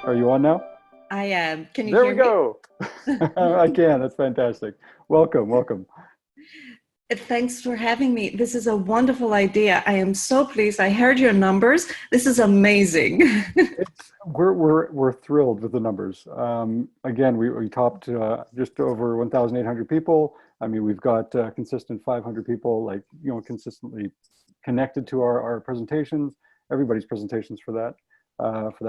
Are you on now? I am. Can you There hear we me? go. I can. That's fantastic. Welcome, welcome. Thanks for having me. This is a wonderful idea. I am so pleased. I heard your numbers. This is amazing. We're thrilled with the numbers. Again, we topped just over 1,800 people. I mean, we've got consistent 500 people, like, consistently connected to our presentations, everybody's presentations for that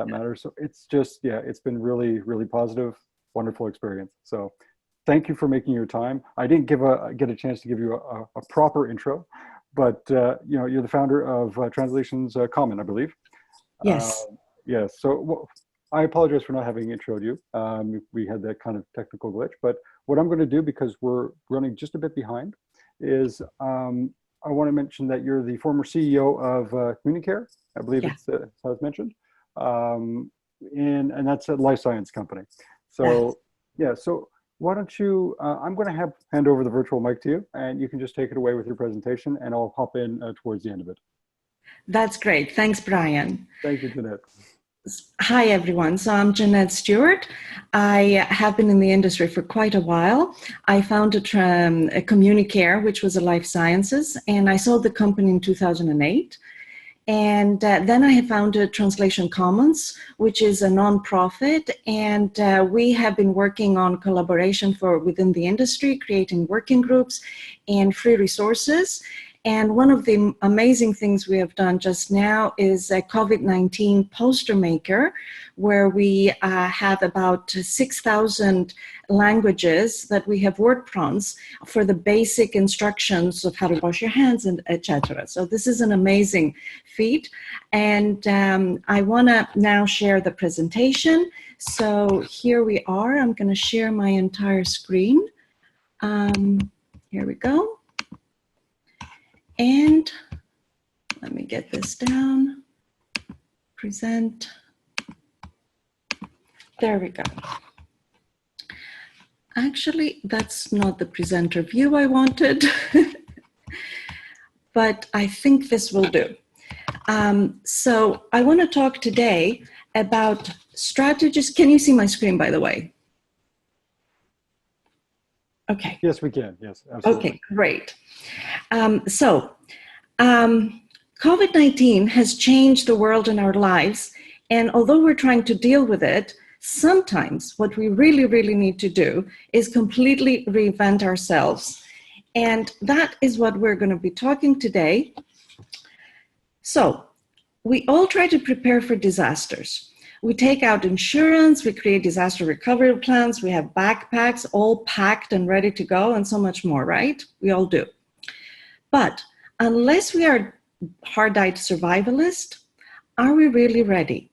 matter. So it's just, yeah, it's been really, really positive, wonderful experience. So thank you for making your time. I didn't get a chance to give you a proper intro, but you're the founder of Translations Common, I believe. Uh, Yes. yes. So I apologize for not having introed you. We had that kind of technical glitch, but what I'm going to do, because we're running just a bit behind, is I want to mention that you're the former CEO of Communicare. I believe Yeah. it's how it's mentioned, and that's a life science company. Yes. So yeah. So why don't you? I'm going to hand over the virtual mic to you, and you can just take it away with your presentation, and I'll hop in towards the end of it. That's great. Thanks, Brian. Thank you, Jeannette. Hi, everyone. So I'm Jeannette Stewart. I have been in the industry for quite a while. I founded a Communicare, which was a life sciences, and I sold the company in 2008. And then I have founded Translation Commons, which is a nonprofit, and we have been working on collaboration within the industry, creating working groups and free resources. And one of the amazing things we have done just now is a COVID-19 poster maker, where we have about 6,000 languages that we have worked on for the basic instructions of how to wash your hands, and etc. So this is an amazing feat. And I want to now share the presentation. So here we are. I'm going to share my entire screen. Here we go. And let me get this down. Present. There we go. Actually, that's not the presenter view I wanted, but I think this will do. So I want to talk today about strategists. Can you see my screen, by the way? Okay. Yes, we can. Yes, absolutely. Okay, great. COVID-19 has changed the world in our lives, and although we're trying to deal with it, sometimes what we really, really need to do is completely reinvent ourselves. And that is what we're going to be talking today. So we all try to prepare for disasters. We take out insurance, we create disaster recovery plans, we have backpacks all packed and ready to go, and so much more, right? We all do. But unless we are hard-died survivalists, are we really ready?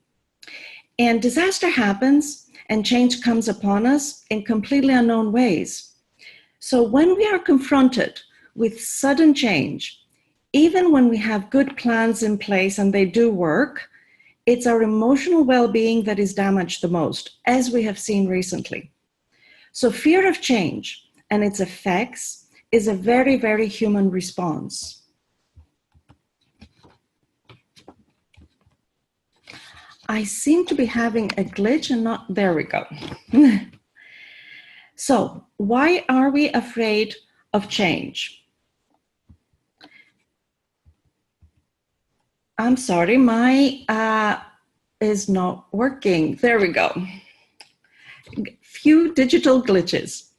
And disaster happens and change comes upon us in completely unknown ways. So when we are confronted with sudden change, even when we have good plans in place and they do work, it's our emotional well-being that is damaged the most, as we have seen recently. So fear of change and its effects is a very, very human response. I seem to be having a glitch and not, there we go. So why are we afraid of change? I'm sorry, my is not working. There we go. Few digital glitches.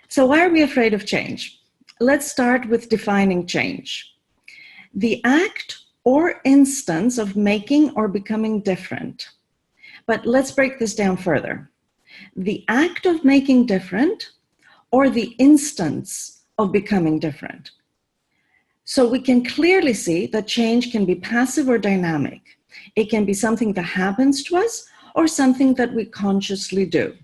So why are we afraid of change? Let's start with defining change. The act or instance of making or becoming different. But let's break this down further. The act of making different or the instance of becoming different. So we can clearly see that change can be passive or dynamic. It can be something that happens to us or something that we consciously do.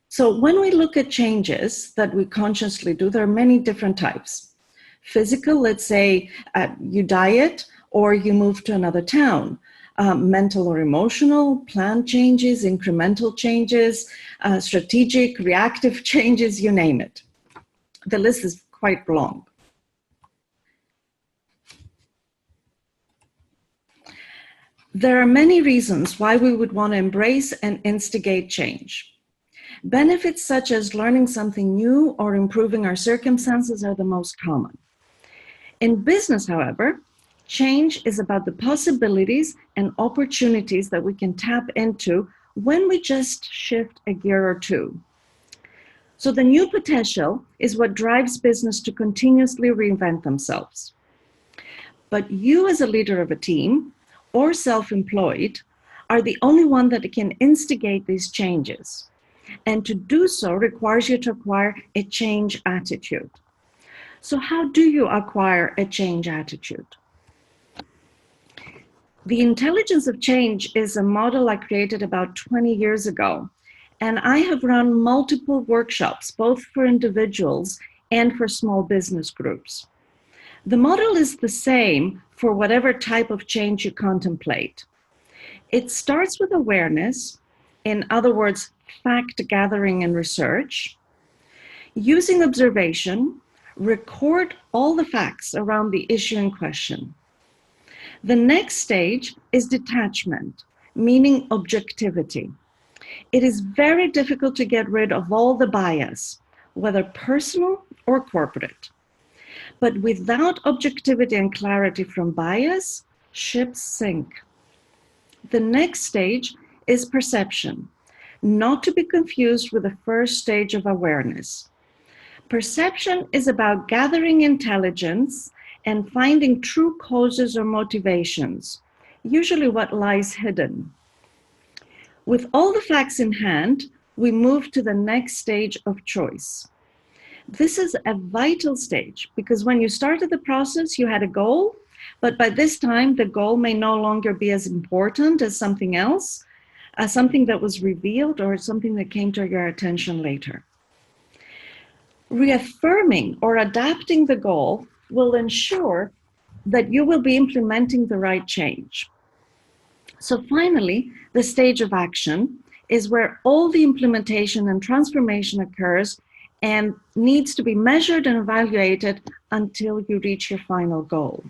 So when we look at changes that we consciously do, there are many different types. Physical, let's say you diet or you move to another town. Mental or emotional, plan changes, incremental changes, strategic, reactive changes, you name it. The list is quite long. There are many reasons why we would want to embrace and instigate change. Benefits such as learning something new or improving our circumstances are the most common. In business, however, change is about the possibilities and opportunities that we can tap into when we just shift a gear or two. So the new potential is what drives business to continuously reinvent themselves. But you as a leader of a team or self-employed are the only one that can instigate these changes. And to do so requires you to acquire a change attitude. So how do you acquire a change attitude? The intelligence of change is a model I created about 20 years ago. And I have run multiple workshops, both for individuals and for small business groups. The model is the same for whatever type of change you contemplate. It starts with awareness, in other words, fact gathering and research. Using observation, record all the facts around the issue in question. The next stage is detachment, meaning objectivity. It is very difficult to get rid of all the bias, whether personal or corporate. But without objectivity and clarity from bias, ships sink. The next stage is perception, not to be confused with the first stage of awareness. Perception is about gathering intelligence and finding true causes or motivations, usually what lies hidden. With all the facts in hand, we move to the next stage of choice. This is a vital stage because when you started the process, you had a goal, but by this time, the goal may no longer be as important as something else, as something that was revealed or something that came to your attention later. Reaffirming or adapting the goal will ensure that you will be implementing the right change. So finally, the stage of action is where all the implementation and transformation occurs and needs to be measured and evaluated until you reach your final goal.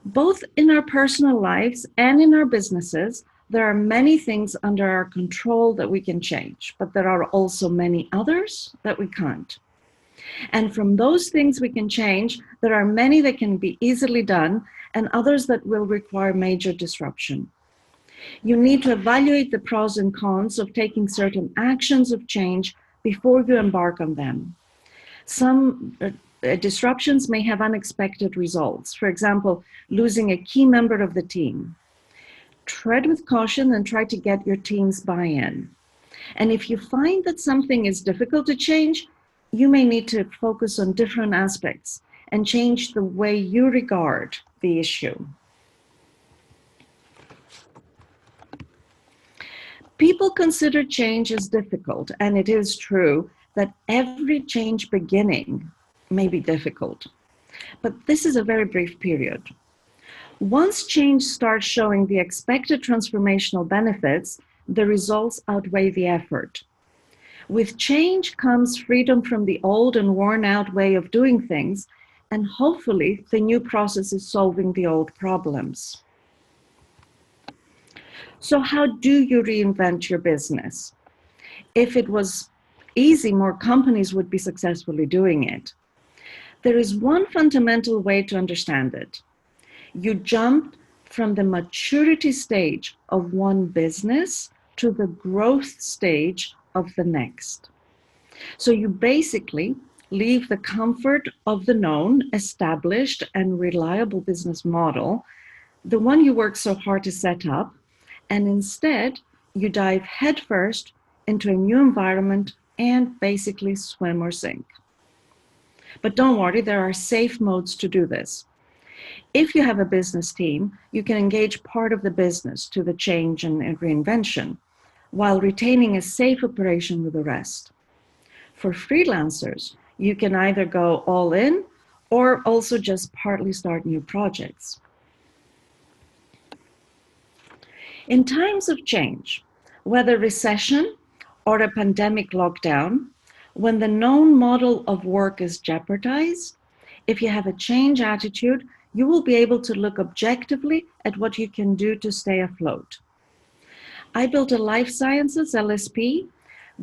Both in our personal lives and in our businesses, there are many things under our control that we can change, but there are also many others that we can't. And from those things we can change, there are many that can be easily done and others that will require major disruption. You need to evaluate the pros and cons of taking certain actions of change before you embark on them. Some disruptions may have unexpected results. For example, losing a key member of the team. Tread with caution and try to get your team's buy-in. And if you find that something is difficult to change, you may need to focus on different aspects and change the way you regard the issue. People consider change as difficult, and it is true that every change beginning may be difficult. But this is a very brief period. Once change starts showing the expected transformational benefits, the results outweigh the effort. With change comes freedom from the old and worn out way of doing things, and hopefully the new process is solving the old problems. So how do you reinvent your business? If it was easy, more companies would be successfully doing it. There is one fundamental way to understand it. You jump from the maturity stage of one business to the growth stage of the next. So you basically leave the comfort of the known, established, and reliable business model, the one you work so hard to set up, and instead you dive headfirst into a new environment and basically swim or sink. But don't worry, there are safe modes to do this. If you have a business team, you can engage part of the business to the change and reinvention while retaining a safe operation with the rest. For freelancers, you can either go all in or also just partly start new projects. In times of change, whether recession or a pandemic lockdown, when the known model of work is jeopardized, If you have a change attitude, you will be able to look objectively at what you can do to stay afloat. I built a life sciences LSP,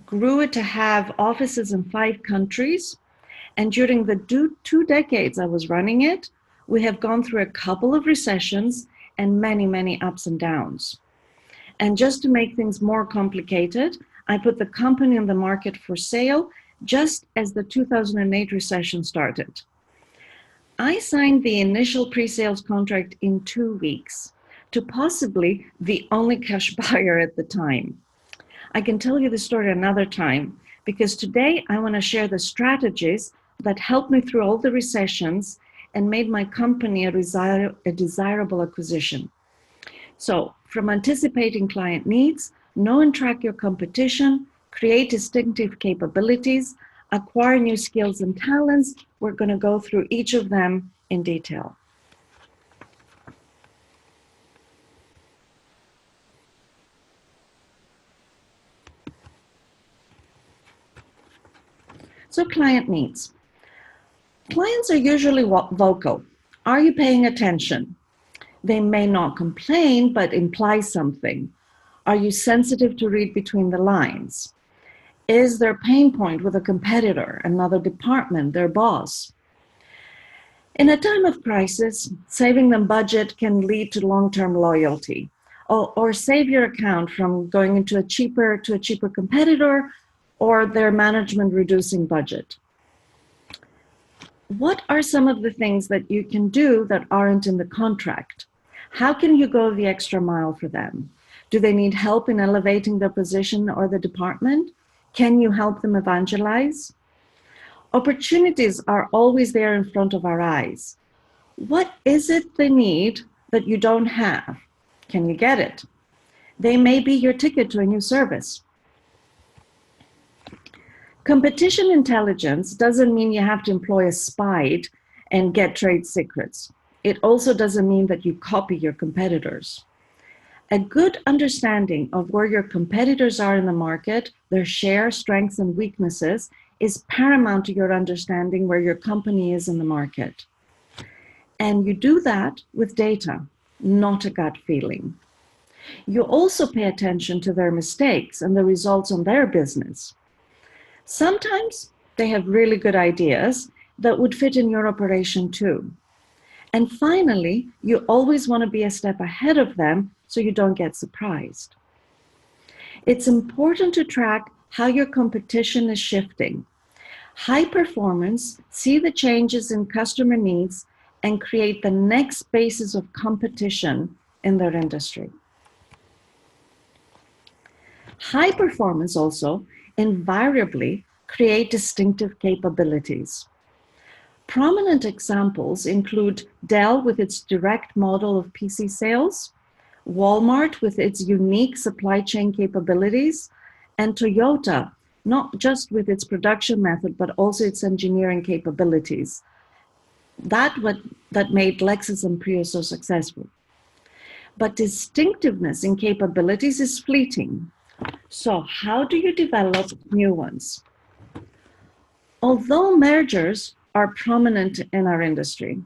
grew it to have offices in 5 countries, and during the 2 decades I was running it, we have gone through a couple of recessions and many, many ups and downs. And just to make things more complicated, I put the company on the market for sale just as the 2008 recession started. I signed the initial pre-sales contract in 2 weeks to possibly the only cash buyer at the time. I can tell you the story another time because today I want to share the strategies that helped me through all the recessions and made my company a desirable acquisition. So, from anticipating client needs, know and track your competition, create distinctive capabilities, acquire new skills and talents. We're going to go through each of them in detail. So, client needs. Clients are usually vocal. Are you paying attention? They may not complain, but imply something. Are you sensitive to read between the lines? Is their pain point with a competitor, another department, their boss? In a time of crisis, saving them budget can lead to long-term loyalty, or save your account from going into a cheaper competitor, or their management reducing budget. What are some of the things that you can do that aren't in the contract? How can you go the extra mile for them? Do they need help in elevating their position or the department? Can you help them evangelize? Opportunities are always there in front of our eyes. What is it they need that you don't have? Can you get it? They may be your ticket to a new service. Competition intelligence doesn't mean you have to employ a spy and get trade secrets. It also doesn't mean that you copy your competitors. A good understanding of where your competitors are in the market, their share, strengths, and weaknesses is paramount to your understanding where your company is in the market. And you do that with data, not a gut feeling. You also pay attention to their mistakes and the results on their business. Sometimes they have really good ideas that would fit in your operation too. And finally, you always want to be a step ahead of them so you don't get surprised. It's important to track how your competition is shifting. High performance see the changes in customer needs and create the next basis of competition in their industry. High performance also invariably create distinctive capabilities. Prominent examples include Dell with its direct model of PC sales, Walmart with its unique supply chain capabilities, and Toyota, not just with its production method, but also its engineering capabilities. That made Lexus and Prius so successful. But distinctiveness in capabilities is fleeting. So how do you develop new ones? Although mergers are prominent in our industry,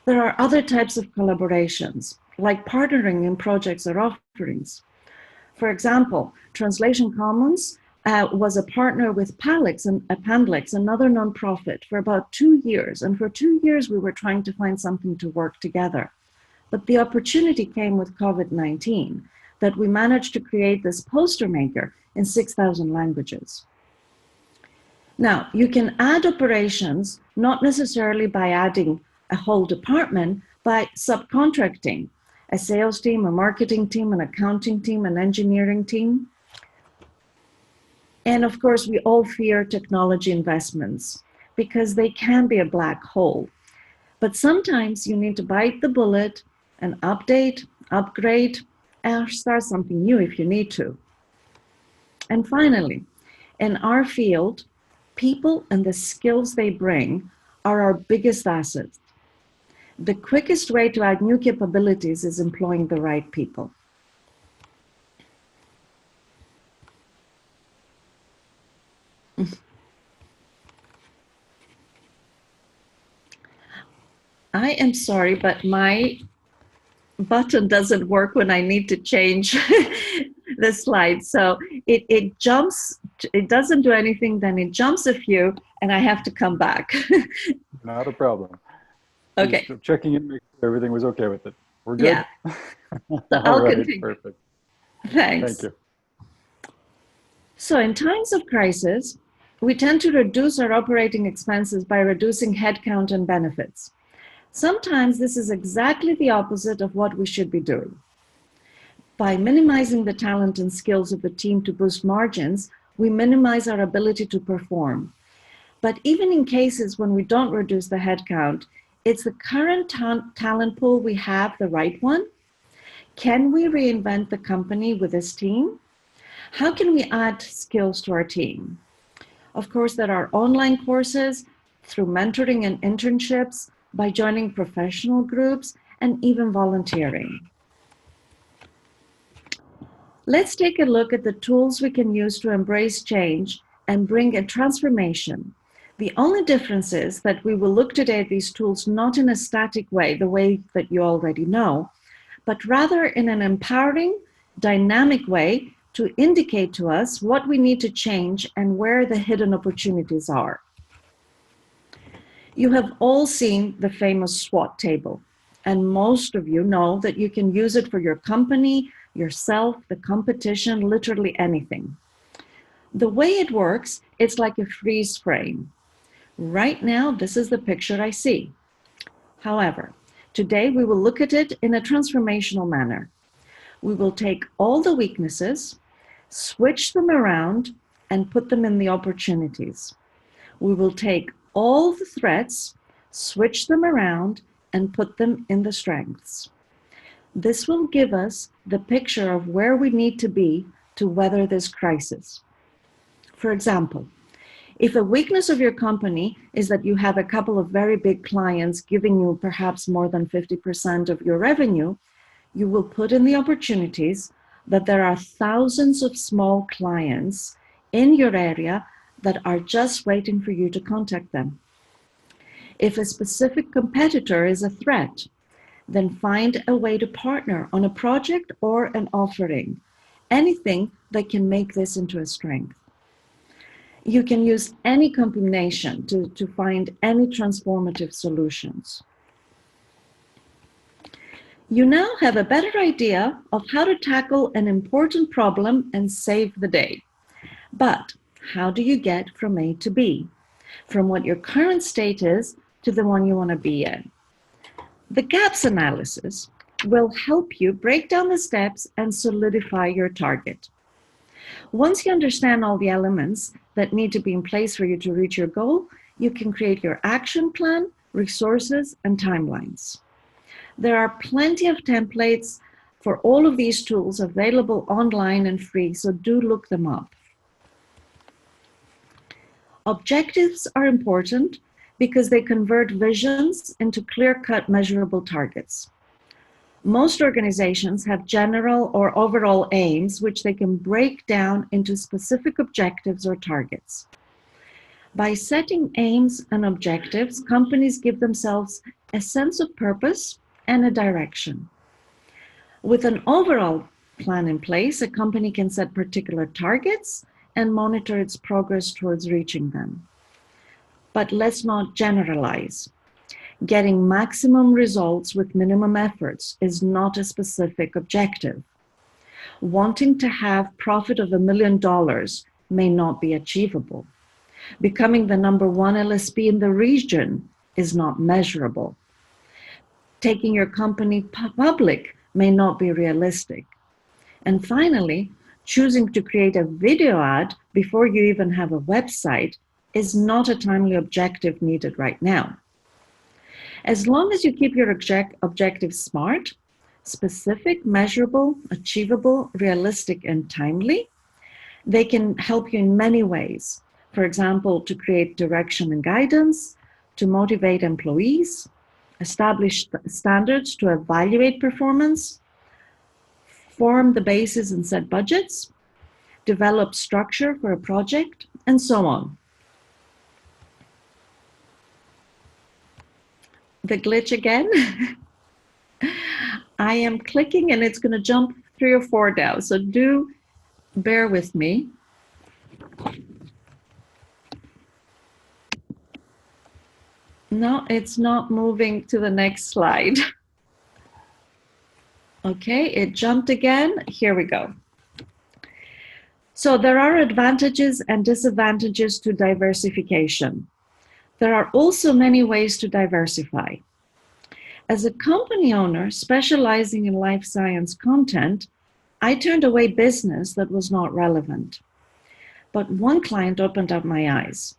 there are other types of collaborations, like partnering in projects or offerings. For example, Translation Commons was a partner with Palix and Pandlex, another nonprofit, for about 2 years. And for 2 years, we were trying to find something to work together. But the opportunity came with COVID-19, that we managed to create this poster maker in 6,000 languages. Now, you can add operations, not necessarily by adding a whole department, by subcontracting a sales team, a marketing team, an accounting team, an engineering team. And of course, we all fear technology investments because they can be a black hole. But sometimes you need to bite the bullet and update, upgrade, and start something new if you need to. And finally, in our field, people and the skills they bring are our biggest assets. The quickest way to add new capabilities is employing the right people. I am sorry, but my button doesn't work when I need to change the slide. So it jumps, it doesn't do anything, then it jumps a few, and I have to come back. Not a problem. Okay, Just checking in, make sure everything was okay with it. We're good? yeah, so All I'll right, continue. perfect. Thank Thanks. you. So in times of crisis, we tend to reduce our operating expenses by reducing headcount and benefits. Sometimes this is exactly the opposite of what we should be doing. By minimizing the talent and skills of the team to boost margins, we minimize our ability to perform. But even in cases when we don't reduce the headcount, is the current talent pool we have the right one? Can we reinvent the company with this team? How can we add skills to our team? Of course, there are online courses, through mentoring and internships, by joining professional groups, and even volunteering. Let's take a look at the tools we can use to embrace change and bring a transformation. The only difference is that we will look today at these tools not in a static way, the way that you already know, but rather in an empowering, dynamic way to indicate to us what we need to change and where the hidden opportunities are. You have all seen the famous SWOT table, and most of you know that you can use it for your company, yourself, the competition, literally anything. The way it works, it's like a freeze frame. Right now, this is the picture I see. However, today we will look at it in a transformational manner. We will take all the weaknesses, switch them around, and put them in the opportunities. We will take all the threats, switch them around, and put them in the strengths. This will give us the picture of where we need to be to weather this crisis. For example, if a weakness of your company is that you have a couple of very big clients giving you perhaps more than 50% of your revenue, you will put in the opportunities that there are thousands of small clients in your area that are just waiting for you to contact them. If a specific competitor is a threat, then find a way to partner on a project or an offering, anything that can make this into a strength. You can use any combination to find any transformative solutions. You now have a better idea of how to tackle an important problem and save the day. But how do you get from A to B? From what your current state is to the one you want to be in? The gaps analysis will help you break down the steps and solidify your target. Once you understand all the elements that need to be in place for you to reach your goal, you can create your action plan, resources, and timelines. There are plenty of templates for all of these tools available online and free, so do look them up. Objectives are important because they convert visions into clear-cut measurable targets. Most organizations have general or overall aims, which they can break down into specific objectives or targets. By setting aims and objectives, companies give themselves a sense of purpose and a direction. With an overall plan in place, a company can set particular targets and monitor its progress towards reaching them. But let's not generalize. Getting maximum results with minimum efforts is not a specific objective. Wanting to have profit of $1 million may not be achievable. Becoming the #1 LSP in the region is not measurable. Taking your company public may not be realistic. And finally, choosing to create a video ad before you even have a website is not a timely objective needed right now. As long as you keep your objectives smart, specific, measurable, achievable, realistic, and timely, they can help you in many ways. For example, to create direction and guidance, to motivate employees, establish standards to evaluate performance, form the basis and set budgets, develop structure for a project, and so on. the glitch again. I am clicking and it's going to jump 3 or 4 down. So do bear with me. No, it's not moving to the next slide. Okay, it jumped again. Here we go. So there are advantages and disadvantages to diversification. There are also many ways to diversify. As a company owner specializing in life science content, I turned away business that was not relevant. But one client opened up my eyes.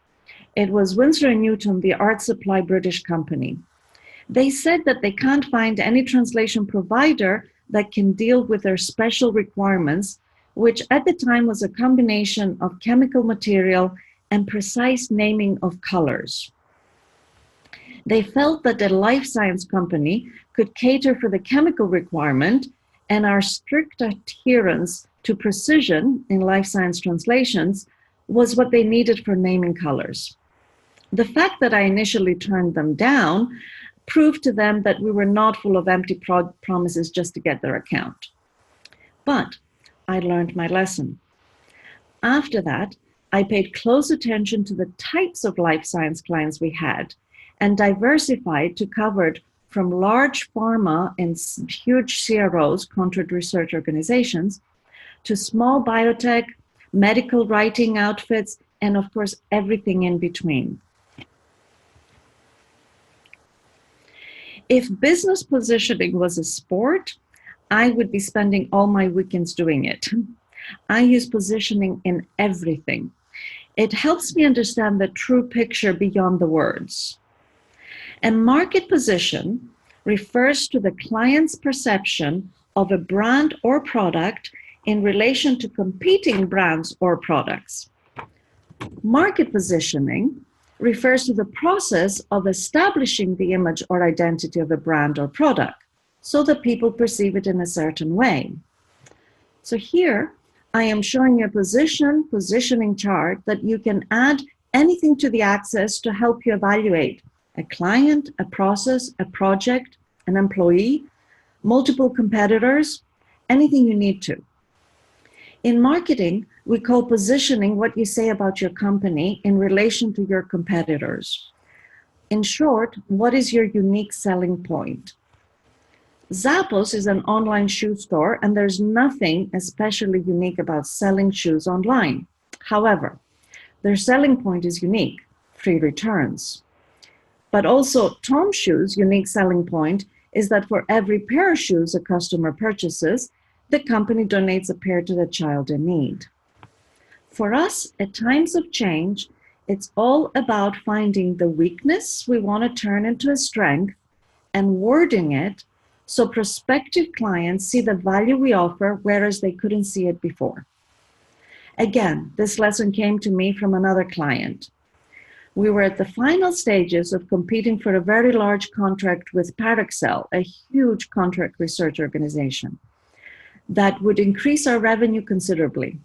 It was Winsor & Newton, the art supply British company. They said that they can't find any translation provider that can deal with their special requirements, which at the time was a combination of chemical material and precise naming of colors. They felt that a life science company could cater for the chemical requirement, and our strict adherence to precision in life science translations was what they needed for naming colors. The fact that I initially turned them down proved to them that we were not full of empty promises just to get their account. But I learned my lesson. After that, I paid close attention to the types of life science clients we had and diversified to covered from large pharma and huge CROs, contract research organizations, to small biotech, medical writing outfits, and of course, everything in between. If business positioning was a sport, I would be spending all my weekends doing it. I use positioning in everything. It helps me understand the true picture beyond the words. And market position refers to the client's perception of a brand or product in relation to competing brands or products. Market positioning refers to the process of establishing the image or identity of a brand or product so that people perceive it in a certain way. So here I am showing you a positioning chart that you can add anything to the axis to help you evaluate a client, a process, a project, an employee, multiple competitors, anything you need to. In marketing, we call positioning what you say about your company in relation to your competitors. In short, what is your unique selling point? Zappos is an online shoe store, and there's nothing especially unique about selling shoes online. However, their selling point is unique, free returns. But also, Tom Shoes' unique selling point is that for every pair of shoes a customer purchases, the company donates a pair to the child in need. For us, at times of change, it's all about finding the weakness we want to turn into a strength and wording it so prospective clients see the value we offer, whereas they couldn't see it before. Again, this lesson came to me from another client. We were at the final stages of competing for a very large contract with Parexel, a huge contract research organization that would increase our revenue considerably.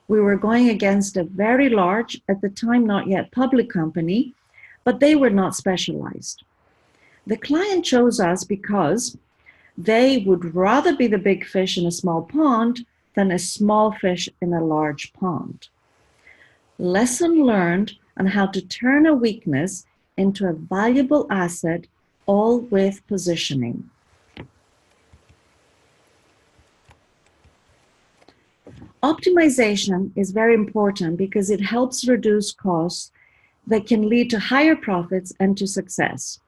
We were going against a very large, at the time not yet public company, but they were not specialized. The client chose us because they would rather be the big fish in a small pond than a small fish in a large pond. Lesson learned on how to turn a weakness into a valuable asset, all with positioning. Optimization is very important because it helps reduce costs that can lead to higher profits and to success.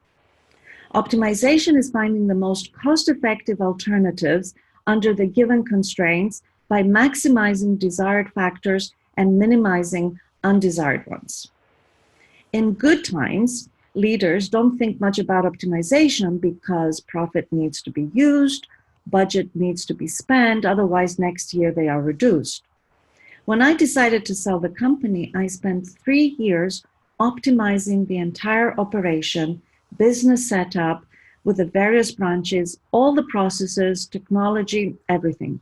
Optimization is finding the most cost-effective alternatives under the given constraints by maximizing desired factors and minimizing undesired ones. In good times, leaders don't think much about optimization because profit needs to be used, budget needs to be spent, otherwise next year they are reduced. When I decided to sell the company, I spent 3 years optimizing the entire operation, business setup with the various branches, all the processes, technology, everything.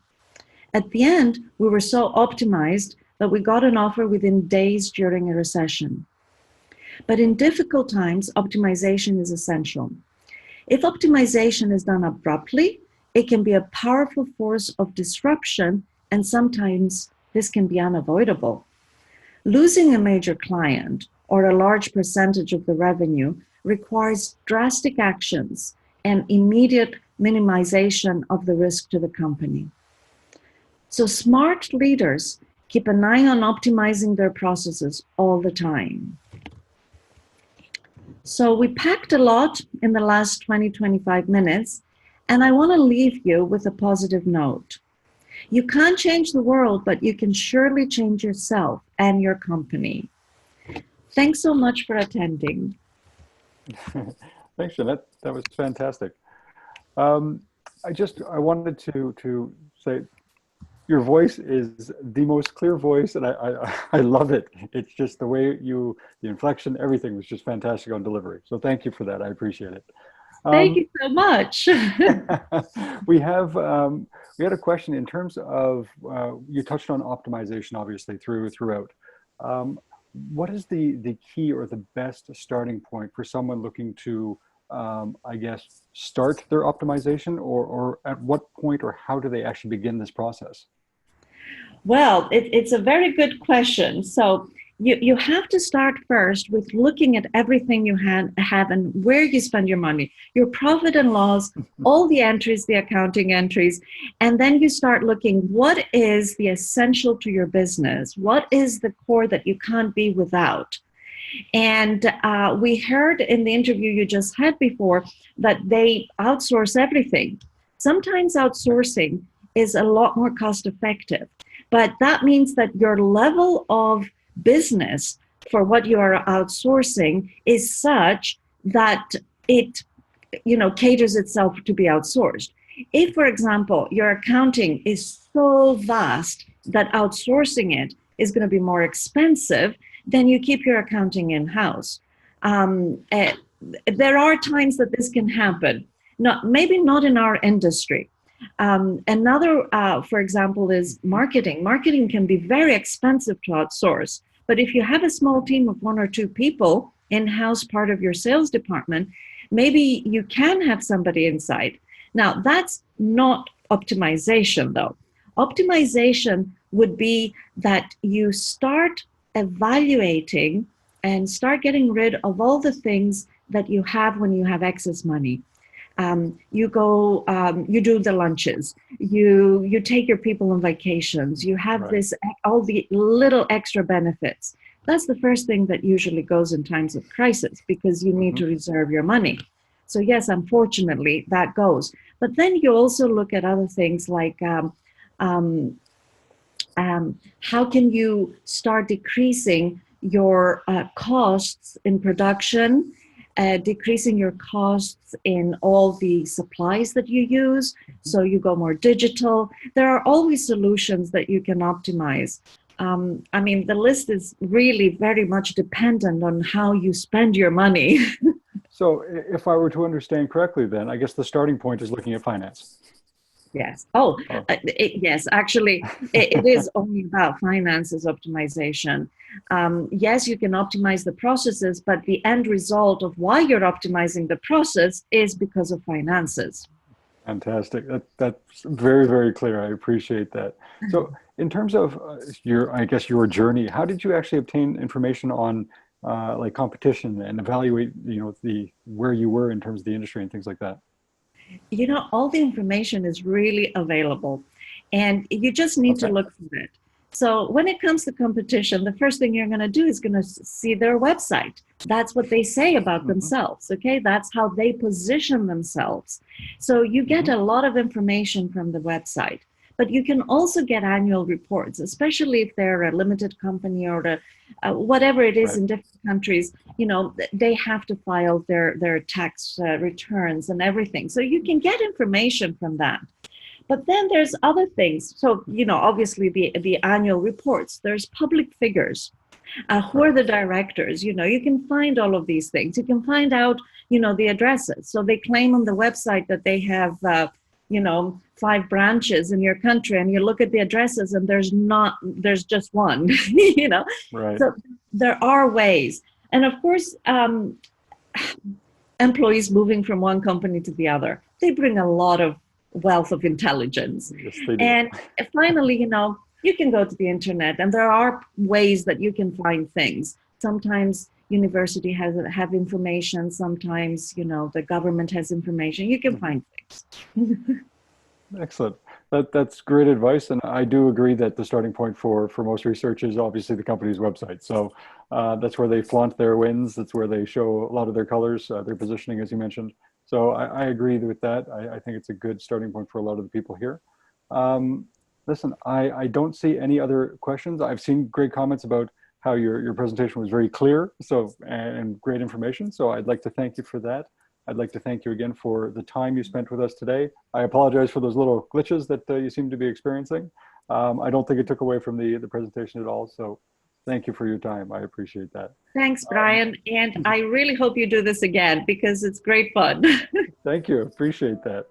At the end, we were so optimized that we got an offer within days during a recession. But in difficult times, optimization is essential. If optimization is done abruptly, it can be a powerful force of disruption, and sometimes this can be unavoidable. Losing a major client or a large percentage of the revenue requires drastic actions and immediate minimization of the risk to the company. So smart leaders keep an eye on optimizing their processes all the time. So we packed a lot in the last 25 minutes, and I want to leave you with a positive note. You can't change the world, but you can surely change yourself and your company. Thanks so much for attending. Thanks, Jeanette. That was fantastic. I wanted to say your voice is the most clear voice, and I love it. It's just the way the inflection, everything was just fantastic on delivery. So thank you for that. I appreciate it. Thank you so much. We had a question in terms of, you touched on optimization, obviously, throughout. What is the key or the best starting point for someone looking to, I guess, start their optimization, or at what point or how do they actually begin this process? Well, it's a very good question. So you have to start first with looking at everything you have and where you spend your money, your profit and loss, all the entries, the accounting entries, and then you start looking what is the essential to your business, what is the core that you can't be without. And we heard in the interview you just had before that they outsource everything. Sometimes outsourcing is a lot more cost effective, but that means that your level of business for what you are outsourcing is such that it caters itself to be outsourced. If, for example, your accounting is so vast that outsourcing it is going to be more expensive, then you keep your accounting in-house. There are times that this can happen, maybe not in our industry. Another, for example, is marketing. Marketing can be very expensive to outsource, but if you have a small team of 1 or 2 people in-house, part of your sales department, maybe you can have somebody inside. Now, that's not optimization, though. Optimization would be that you start evaluating and start getting rid of all the things that you have when you have excess money. You do the lunches, you take your people on vacations, you have all the little extra benefits. That's the first thing that usually goes in times of crisis because you need to reserve your money. So yes, unfortunately, that goes. But then you also look at other things like how can you start decreasing your costs in production, decreasing your costs in all the supplies that you use, so you go more digital. There are always solutions that you can optimize. The list is really very much dependent on how you spend your money. So if I were to understand correctly, then I guess the starting point is looking at finance. Yes. Yes, actually, it is only about finances optimization. Yes, you can optimize the processes, but the end result of why you're optimizing the process is because of finances. Fantastic. That's very, very clear. I appreciate that. So in terms of your journey, how did you actually obtain information on like competition and evaluate, where you were in terms of the industry and things like that? All the information is really available and you just need to look for it. So when it comes to competition, the first thing you're going to do is going to see their website. That's what they say about themselves. Okay. That's how they position themselves. So you get a lot of information from the website, but you can also get annual reports, especially if they're a limited company or whatever it is in different countries. They have to file their tax returns and everything. So you can get information from that. But then there's other things. So, obviously the annual reports, there's public figures. Who are the directors? You can find all of these things. You can find out, the addresses. So they claim on the website that they have, 5 branches in your country, and you look at the addresses and there's just one, Right. So there are ways. And of course, employees moving from one company to the other. They bring a lot of wealth of intelligence. Yes, they do. And finally, you can go to the internet and there are ways that you can find things. Sometimes university have information, sometimes, the government has information. You can find things. Excellent. That's great advice, and I do agree that the starting point for most research is obviously the company's website. So that's where they flaunt their wins. That's where they show a lot of their colors, their positioning, as you mentioned. So I agree with that. I think it's a good starting point for a lot of the people here. Listen, I don't see any other questions. I've seen great comments about how your presentation was very clear, and great information. So I'd like to thank you for that. I'd like to thank you again for the time you spent with us today. I apologize for those little glitches that you seem to be experiencing. I don't think it took away from the presentation at all. So thank you for your time. I appreciate that. Thanks, Bryan. And I really hope you do this again because it's great fun. Thank you. Appreciate that.